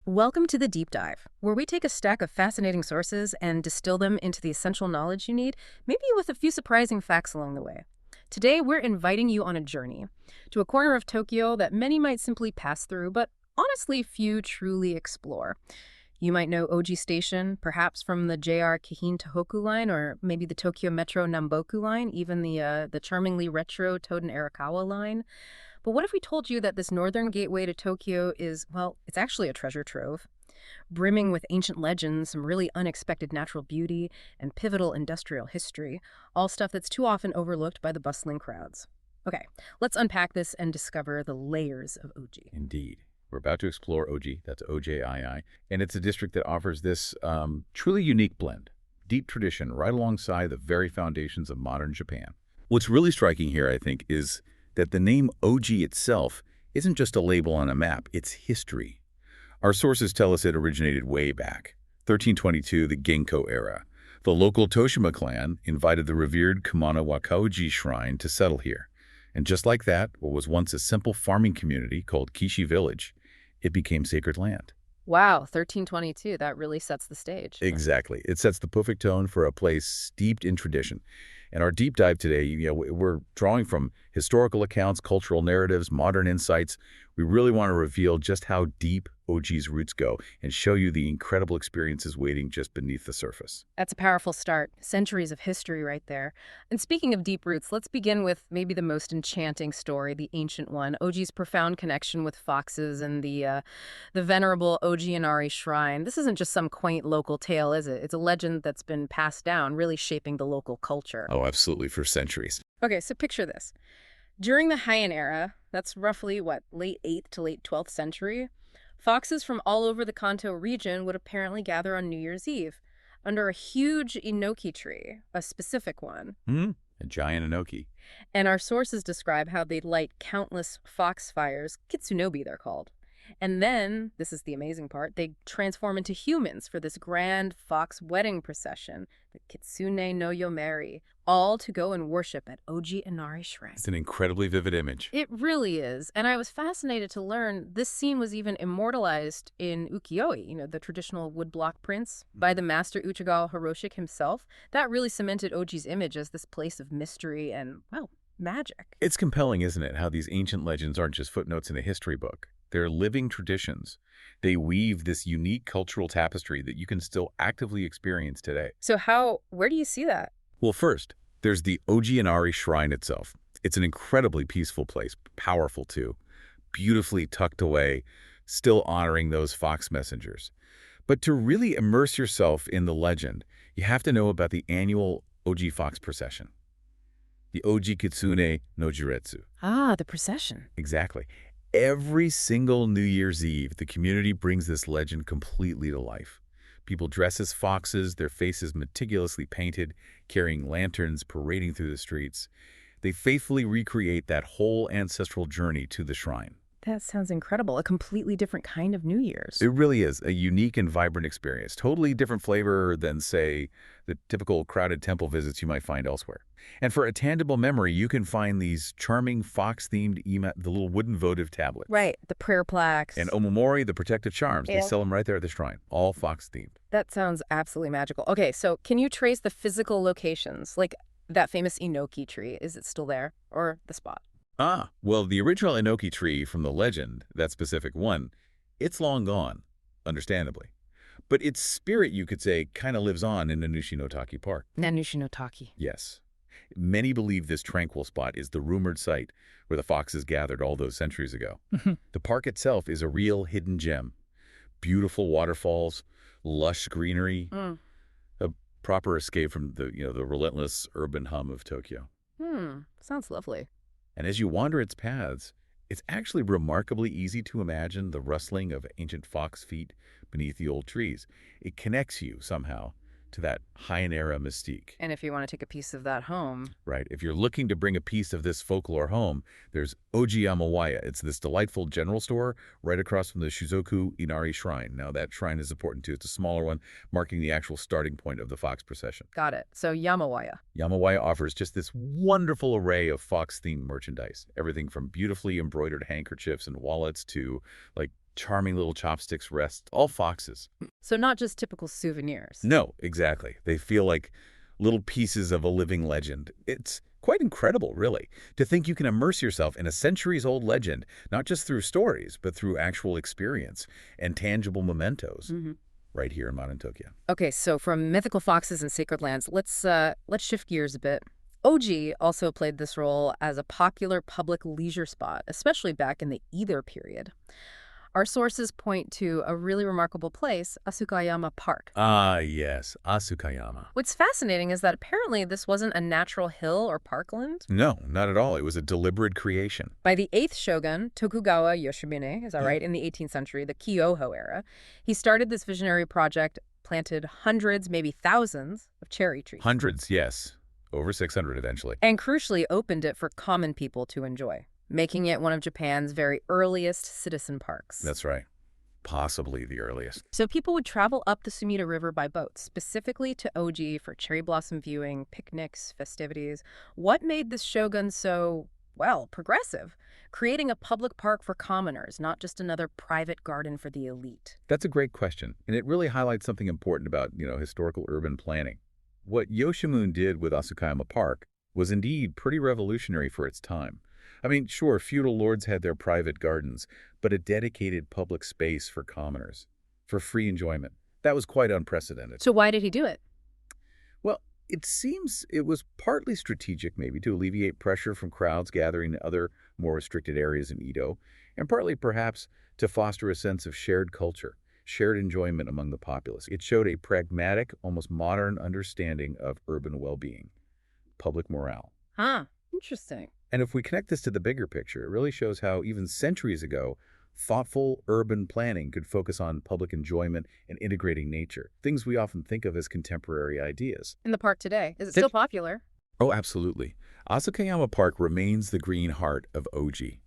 Welcome to the Deep Dive, where we take a stack of fascinating sources and distill them into the essential knowledge you need, maybe with a few surprising facts along the way. Today, we're inviting you on a journey to a corner of Tokyo that many might simply pass through, but honestly, few truly explore. You might know Oji Station, perhaps from the JR Kihin Tohoku line, or maybe the Tokyo Metro Namboku line, even the charmingly retro Toden Arakawa line. But what if we told you that this northern gateway to Tokyo is, well, it's actually a treasure trove, brimming with ancient legends, some really unexpected natural beauty, and pivotal industrial history, all stuff that's too often overlooked by the bustling crowds. Okay, let's unpack this and discover the layers of Oji. Indeed. We're about to explore Oji, that's O-J-I-I, and it's a district that offers this truly unique blend. Deep tradition right alongside the very foundations of modern Japan. What's really striking here, I think, is that the name Oji itself isn't just a label on a map, it's history. Our sources tell us it originated way back, 1322, the Genko era. The local Toshima clan invited the revered Kumano Wakaoji shrine to settle here. And just like that, what was once a simple farming community called Kishi Village, it became sacred land. Wow, 1322, that really sets the stage. Exactly. It sets the perfect tone for a place steeped in tradition. And our deep dive today, we're drawing from historical accounts, cultural narratives, modern insights. We really want to reveal just how deep Oji's roots go and show you the incredible experiences waiting just beneath the surface. That's a powerful start. Centuries of history right there. And speaking of deep roots, let's begin with maybe the most enchanting story, the ancient one, Oji's profound connection with foxes and the venerable Oji Inari Shrine. This isn't just some quaint local tale, is it? It's a legend that's been passed down, really shaping the local culture. Oh, absolutely, for centuries. Okay, so picture this. During the Heian era, that's roughly, late 8th to late 12th century, foxes from all over the Kanto region would apparently gather on New Year's Eve under a huge enoki tree, a specific one. A giant enoki. And our sources describe how they'd light countless fox fires, Kitsune they're called. And then, this is the amazing part, they transform into humans for this grand fox wedding procession, the Kitsune no Yomeri, all to go and worship at Oji Inari Shrine. It's an incredibly vivid image. It really is. And I was fascinated to learn this scene was even immortalized in ukiyo-e, the traditional woodblock prints, by the master Uchagawa Hiroshik himself. That really cemented Oji's image as this place of mystery and, well, magic. It's compelling, isn't it, how these ancient legends aren't just footnotes in a history book. They're living traditions. They weave this unique cultural tapestry that you can still actively experience today. So where do you see that? Well, first, there's the Oji Inari Shrine itself. It's an incredibly peaceful place, powerful too, beautifully tucked away, still honoring those fox messengers. But to really immerse yourself in the legend, you have to know about the annual Oji Fox procession. The Oji Kitsune no Juretsu. Ah, the procession. Exactly. Every single New Year's Eve, the community brings this legend completely to life. People dress as foxes, their faces meticulously painted, carrying lanterns, parading through the streets. They faithfully recreate that whole ancestral journey to the shrine. That sounds incredible. A completely different kind of New Year's. It really is a unique and vibrant experience. Totally different flavor than, say, the typical crowded temple visits you might find elsewhere. And for a tangible memory, you can find these charming fox-themed the little wooden votive tablets. Right, the prayer plaques. And omamori, the protective charms. Yeah. They sell them right there at the shrine, all fox-themed. That sounds absolutely magical. Okay, so can you trace the physical locations? Like that famous enoki tree, is it still there? Or the spot? Well, the original enoki tree from the legend, that specific one, it's long gone, understandably. But its spirit, you could say, kind of lives on in Nanushi-no-Taki Park. Nanushi-no-Taki. Yes. Many believe this tranquil spot is the rumored site where the foxes gathered all those centuries ago. The park itself is a real hidden gem. Beautiful waterfalls, lush greenery, a proper escape from the relentless urban hum of Tokyo. Sounds lovely. And as you wander its paths, it's actually remarkably easy to imagine the rustling of ancient fox feet beneath the old trees. It connects you somehow to that Heian-era mystique. And if you want to take a piece of that home. Right. If you're looking to bring a piece of this folklore home, there's Oji Yamawaya. It's this delightful general store right across from the Shizusawa Inari Shrine. Now, that shrine is important too. It's a smaller one, marking the actual starting point of the fox procession. Got it. So Yamawaya. Yamawaya offers just this wonderful array of fox-themed merchandise. Everything from beautifully embroidered handkerchiefs and wallets to, Charming little chopsticks rest, all foxes. So not just typical souvenirs. No, exactly. They feel like little pieces of a living legend. It's quite incredible, really, to think you can immerse yourself in a centuries-old legend, not just through stories, but through actual experience and tangible mementos right here in modern Tokyo. Okay, so from mythical foxes and sacred lands, let's shift gears a bit. Oji also played this role as a popular public leisure spot, especially back in the Edo period. Our sources point to a really remarkable place, Asukayama Park. Ah, yes, Asukayama. What's fascinating is that apparently this wasn't a natural hill or parkland. No, not at all. It was a deliberate creation. By the 8th shogun, Tokugawa Yoshimune, is that right, in the 18th century, the Kyoho era, he started this visionary project, planted hundreds, maybe thousands, of cherry trees. Hundreds, yes. Over 600 eventually. And crucially opened it for common people to enjoy, making it one of Japan's very earliest citizen parks. That's right. Possibly the earliest. So people would travel up the Sumida River by boat, specifically to Oji for cherry blossom viewing, picnics, festivities. What made this shogun so, well, progressive? Creating a public park for commoners, not just another private garden for the elite. That's a great question, and it really highlights something important about, historical urban planning. What Yoshimune did with Asukayama Park was indeed pretty revolutionary for its time. I mean, sure, feudal lords had their private gardens, but a dedicated public space for commoners, for free enjoyment. That was quite unprecedented. So why did he do it? Well, it seems it was partly strategic, maybe, to alleviate pressure from crowds gathering in other more restricted areas in Edo, and partly, perhaps, to foster a sense of shared culture, shared enjoyment among the populace. It showed a pragmatic, almost modern understanding of urban well-being, public morale. Huh, interesting. And if we connect this to the bigger picture, it really shows how even centuries ago, thoughtful urban planning could focus on public enjoyment and integrating nature, things we often think of as contemporary ideas. In the park today, is it still popular? Oh, absolutely. Asukayama Park remains the green heart of Oji,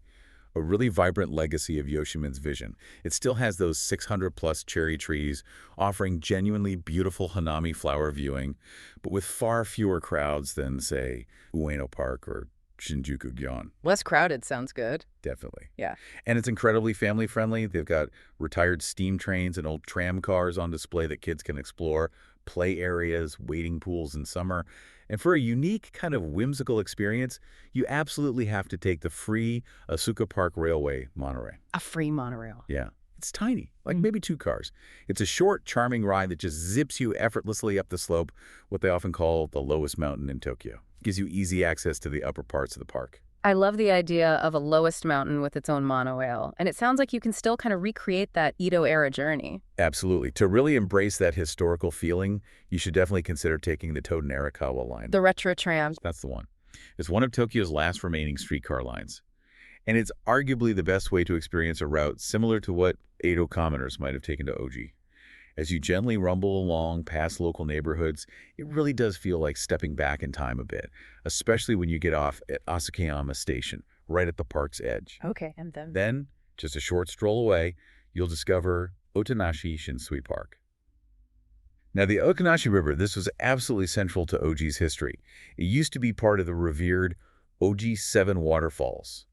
a really vibrant legacy of Yoshimune's vision. It still has those 600-plus cherry trees, offering genuinely beautiful hanami flower viewing, but with far fewer crowds than, say, Ueno Park or Shinjuku Gyon. Less crowded sounds good. Definitely. Yeah. And it's incredibly family-friendly. They've got retired steam trains and old tram cars on display that kids can explore, play areas, wading pools in summer. And for a unique kind of whimsical experience, you absolutely have to take the free Asuka Park Railway monorail. A free monorail. Yeah. It's tiny, like maybe 2 cars. It's a short, charming ride that just zips you effortlessly up the slope, what they often call the lowest mountain in Tokyo. Gives you easy access to the upper parts of the park. I love the idea of a lowest mountain with its own monorail, and it sounds like you can still kind of recreate that Edo-era journey. Absolutely. To really embrace that historical feeling, you should definitely consider taking the Toden Arakawa line. The retro tram. That's the one. It's one of Tokyo's last remaining streetcar lines. And it's arguably the best way to experience a route similar to what Edo commoners might have taken to Oji. As you gently rumble along past local neighborhoods, it really does feel like stepping back in time a bit, especially when you get off at Asukayama Station, right at the park's edge. Okay, and then? Then, just a short stroll away, you'll discover Otonashi Shinsui Park. Now, the Otonashi River, this was absolutely central to Oji's history. It used to be part of the revered Oji Seven Waterfalls.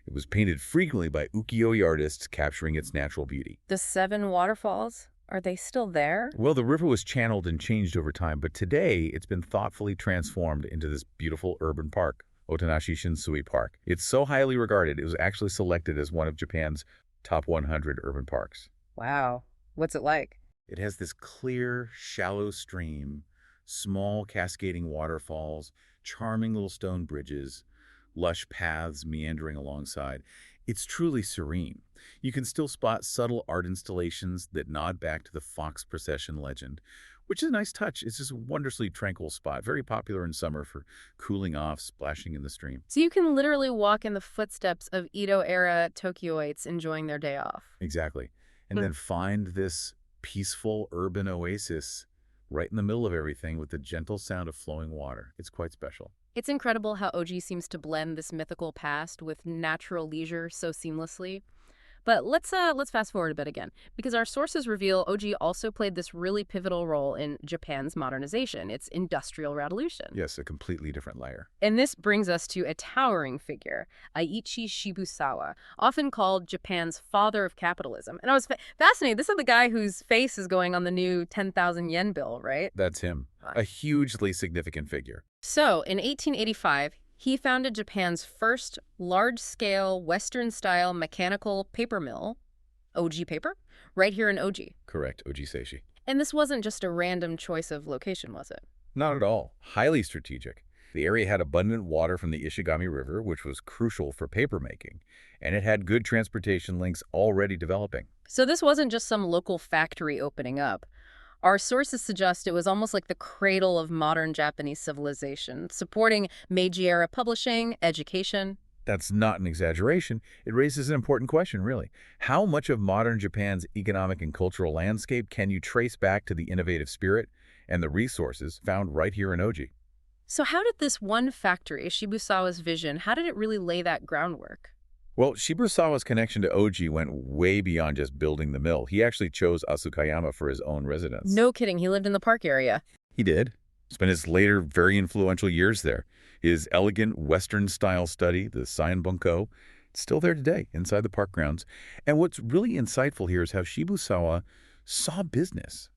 It was painted frequently by ukiyo-e artists capturing its natural beauty. The 7 waterfalls? Are they still there? Well, the river was channeled and changed over time, but today it's been thoughtfully transformed into this beautiful urban park, Otonashi Shinsui Park. It's so highly regarded, it was actually selected as one of Japan's top 100 urban parks. Wow. What's it like? It has this clear, shallow stream, small cascading waterfalls, charming little stone bridges, lush paths meandering alongside. It's truly serene. You can still spot subtle art installations that nod back to the fox procession legend, which is a nice touch. It's just a wondrously tranquil spot, very popular in summer for cooling off, splashing in the stream. So you can literally walk in the footsteps of Edo-era Tokyoites enjoying their day off. Exactly. And then find this peaceful urban oasis right in the middle of everything with the gentle sound of flowing water. It's quite special. It's incredible how Oji seems to blend this mythical past with natural leisure so seamlessly. But let's fast forward a bit again, because our sources reveal Oji also played this really pivotal role in Japan's modernization, its industrial revolution. Yes, a completely different layer. And this brings us to a towering figure, Eiichi Shibusawa, often called Japan's father of capitalism. And I was fascinated. This is the guy whose face is going on the new 10,000 yen bill, right? That's him. A hugely significant figure. So, in 1885, he founded Japan's first large-scale Western-style mechanical paper mill, Oji Paper, right here in Oji. Correct, Oji Seishi. And this wasn't just a random choice of location, was it? Not at all. Highly strategic. The area had abundant water from the Ishigami River, which was crucial for paper making, and it had good transportation links already developing. So this wasn't just some local factory opening up. Our sources suggest it was almost like the cradle of modern Japanese civilization, supporting Meiji-era publishing, education. That's not an exaggeration. It raises an important question, really. How much of modern Japan's economic and cultural landscape can you trace back to the innovative spirit and the resources found right here in Oji? So how did this one factory, Shibusawa's vision, how did it really lay that groundwork? Well, Shibusawa's connection to Oji went way beyond just building the mill. He actually chose Asukayama for his own residence. No kidding, he lived in the park area. He did. Spent his later very influential years there. His elegant Western-style study, the Seinbunko, it's still there today inside the park grounds. And what's really insightful here is how Shibusawa saw business.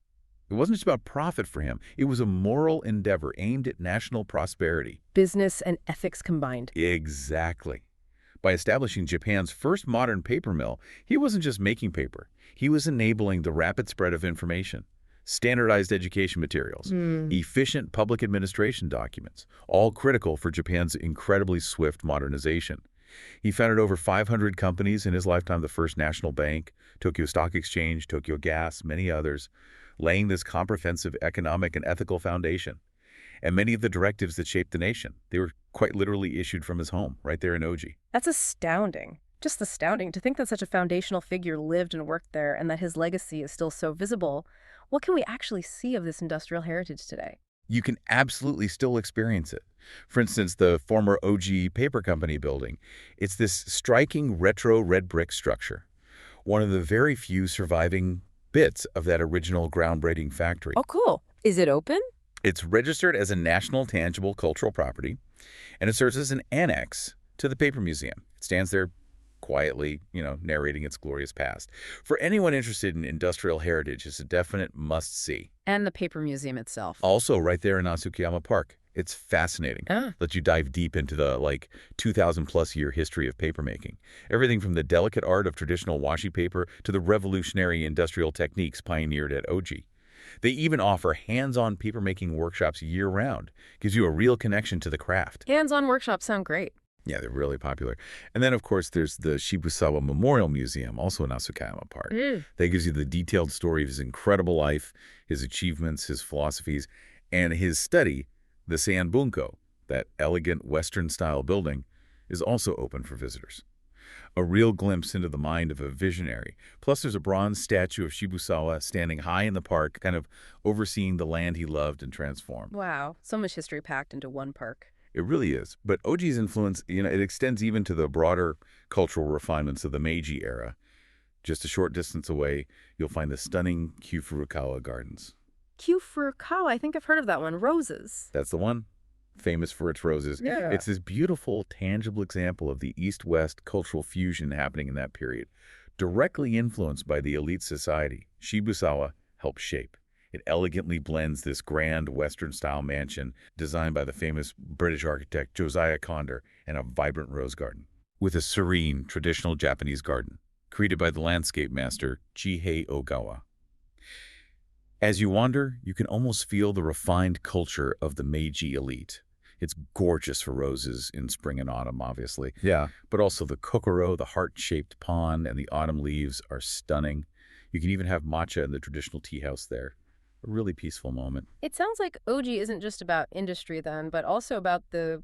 It wasn't just about profit for him. It was a moral endeavor aimed at national prosperity. Business and ethics combined. Exactly. By establishing Japan's first modern paper mill, he wasn't just making paper. He was enabling the rapid spread of information, standardized education materials, efficient public administration documents, all critical for Japan's incredibly swift modernization. He founded over 500 companies in his lifetime, the First National Bank, Tokyo Stock Exchange, Tokyo Gas, many others, laying this comprehensive economic and ethical foundation. And many of the directives that shaped the nation, they were quite literally issued from his home, right there in Oji. That's astounding. Just astounding to think that such a foundational figure lived and worked there and that his legacy is still so visible. What can we actually see of this industrial heritage today? You can absolutely still experience it. For instance, the former Oji Paper Company building. It's this striking retro red brick structure, one of the very few surviving bits of that original groundbreaking factory. Oh, cool. Is it open? It's registered as a National Tangible Cultural Property, and it serves as an annex to the Paper Museum. It stands there quietly, narrating its glorious past. For anyone interested in industrial heritage, it's a definite must-see. And the Paper Museum itself. Also, right there in Asukayama Park. It's fascinating. Lets you dive deep into the, 2,000-plus year history of papermaking. Everything from the delicate art of traditional washi paper to the revolutionary industrial techniques pioneered at Oji. They even offer hands-on papermaking workshops year-round. Gives you a real connection to the craft. Hands-on workshops sound great. Yeah, they're really popular. And then, of course, there's the Shibusawa Memorial Museum, also in Asukayama Park. That gives you the detailed story of his incredible life, his achievements, his philosophies, and his study, the Seinbunko, that elegant Western-style building, is also open for visitors. A real glimpse into the mind of a visionary. Plus, there's a bronze statue of Shibusawa standing high in the park, kind of overseeing the land he loved and transformed. Wow, so much history packed into one park. It really is. But Oji's influence, it extends even to the broader cultural refinements of the Meiji era. Just a short distance away, you'll find the stunning Kyufurukawa Gardens. Kyufurukawa, I think I've heard of that one. Roses. That's the one. Famous for its roses. Yeah. It's this beautiful, tangible example of the East-West cultural fusion happening in that period, directly influenced by the elite society Shibusawa helped shape. It elegantly blends this grand Western-style mansion designed by the famous British architect Josiah Conder and a vibrant rose garden, with a serene, traditional Japanese garden, created by the landscape master Chihei Ogawa. As you wander, you can almost feel the refined culture of the Meiji elite. It's gorgeous for roses in spring and autumn, obviously. Yeah. But also the kokoro, the heart-shaped pond, and the autumn leaves are stunning. You can even have matcha in the traditional tea house there. A really peaceful moment. It sounds like Oji isn't just about industry then, but also about the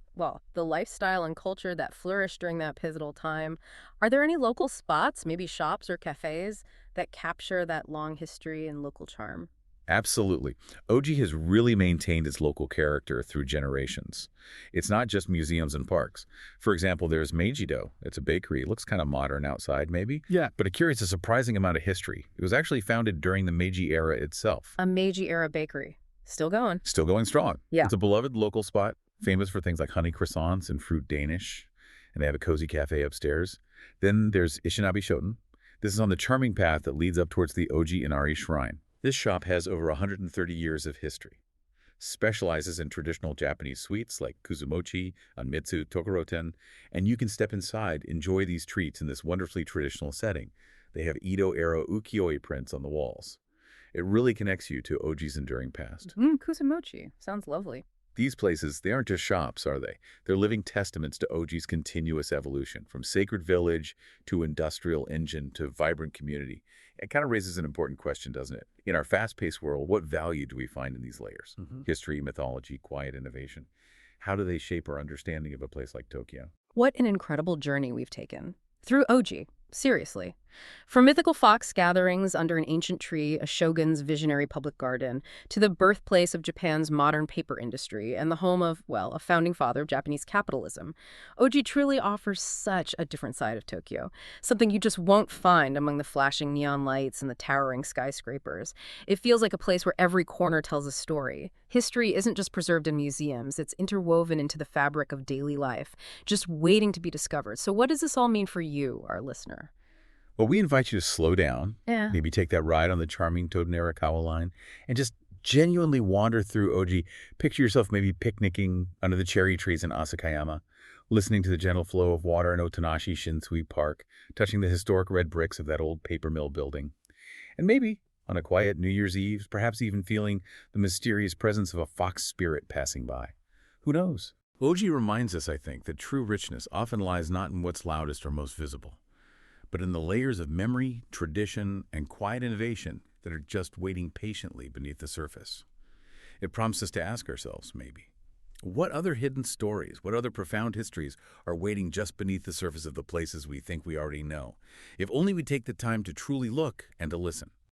lifestyle and culture that flourished during that pivotal time. Are there any local spots, maybe shops or cafes, that capture that long history and local charm? Absolutely. Oji has really maintained its local character through generations. It's not just museums and parks. For example, there's Meijido. It's a bakery. It looks kind of modern outside, maybe. Yeah. But it carries a surprising amount of history. It was actually founded during the Meiji era itself. A Meiji-era bakery. Still going. Still going strong. Yeah. It's a beloved local spot, famous for things like honey croissants and fruit Danish. And they have a cozy cafe upstairs. Then there's Ishinabe Shoten. This is on the charming path that leads up towards the Oji Inari Shrine. This shop has over 130 years of history. Specializes in traditional Japanese sweets like kuzumochi, anmitsu, tokoroten, and you can step inside, enjoy these treats in this wonderfully traditional setting. They have Edo-era ukiyo-e prints on the walls. It really connects you to Oji's enduring past. Kuzumochi. Sounds lovely. These places, they aren't just shops, are they? They're living testaments to Oji's continuous evolution, from sacred village to industrial engine to vibrant community. It kind of raises an important question, doesn't it? In our fast-paced world, what value do we find in these layers? History, mythology, quiet innovation. How do they shape our understanding of a place like Tokyo? What an incredible journey we've taken. Through Oji. Seriously. From mythical fox gatherings under an ancient tree, a shogun's visionary public garden, to the birthplace of Japan's modern paper industry and the home of, well, a founding father of Japanese capitalism, Oji truly offers such a different side of Tokyo, something you just won't find among the flashing neon lights and the towering skyscrapers. It feels like a place where every corner tells a story. History isn't just preserved in museums, it's interwoven into the fabric of daily life, just waiting to be discovered. So what does this all mean for you, our listener? Well, we invite you to slow down, Yeah. maybe take that ride on the charming Toden-Arakawa line, and just genuinely wander through Oji. Picture yourself maybe picnicking under the cherry trees in Asukayama, listening to the gentle flow of water in Otonashi Shinsui Park, touching the historic red bricks of that old paper mill building. And maybe, on a quiet New Year's Eve, perhaps even feeling the mysterious presence of a fox spirit passing by. Who knows? Oji reminds us, I think, that true richness often lies not in what's loudest or most visible, but in the layers of memory, tradition, and quiet innovation that are just waiting patiently beneath the surface. It prompts us to ask ourselves, maybe, what other hidden stories, what other profound histories are waiting just beneath the surface of the places we think we already know, if only we take the time to truly look and to listen.